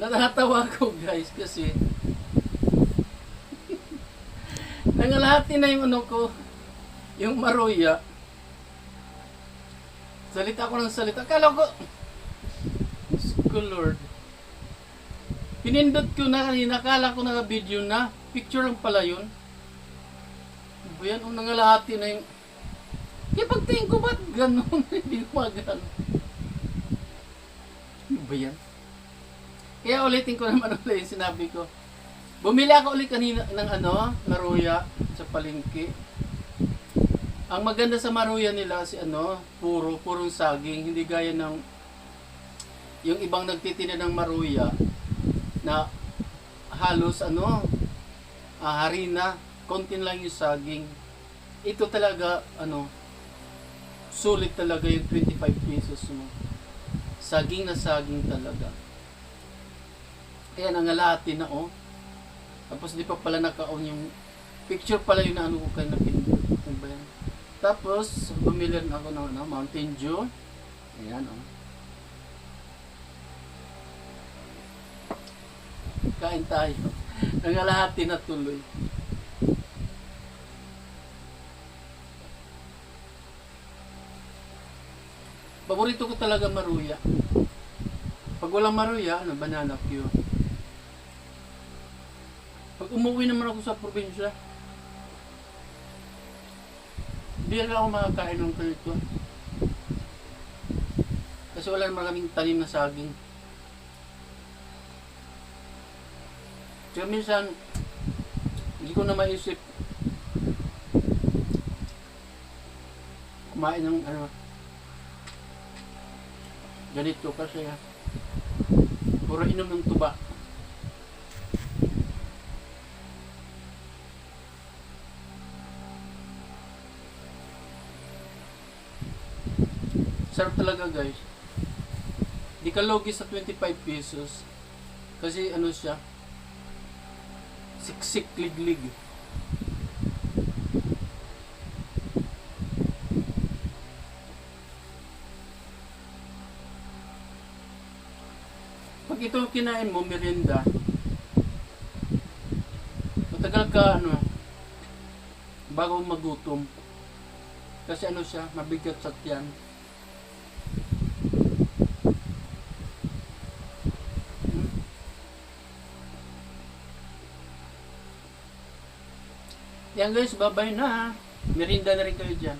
Natatawa ko guys kasi nangalahati na yung ano ko, yung maruya. Salita ko ng salita. Akala ko, Diyos ko Lord. Pinindot ko na kanina, akala ko na video na. Picture lang pala yun. Ano ba yan? Nangalahati na yung... Kaya pagtingin ko, ba't ganun? Hindi gumagano. Ano ba yan? Kaya ulitin ko naman ulit yung sinabi ko. Bumili ako ulit kanina ng ano, maruya sa palengke. Ang maganda sa maruya nila si ano, purong saging, hindi gaya ng yung ibang nagtitinda ng maruya na halos ano, harina, konti lang yung saging. Ito talaga ano, sulit talaga yung 25 pesos mo. Saging na saging talaga. Kaya nangalahati na oh. Tapos di pa pala naka-on yung picture pala yung ano ko kayo napindot. Ano ba yan? Tapos bumili rin ako ng ano, Mountain Dew. Ayan oh. Kain tayo. Nangalahati na tuloy. Paborito ko talaga maruya. Pag walang maruya, ano, banana Q. Pag umuwi naman ako sa probinsya, hindi na ako makakain ng ganito. Kasi wala naman kaming tanim na saging. Kaya minsan, hindi ko na maisip kumain ng ano, ganito kasi puro inom ng tuba. Sarap talaga guys. Di ka logi sa 25 pesos. Kasi ano siya, siksik liglig. Pag ito kinain mo, merienda, matagal ka ano, bago magutom. Kasi ano siya, mabigat sa tiyan. Yan guys, bye-bye na ha. Merinda na rin kayo dyan.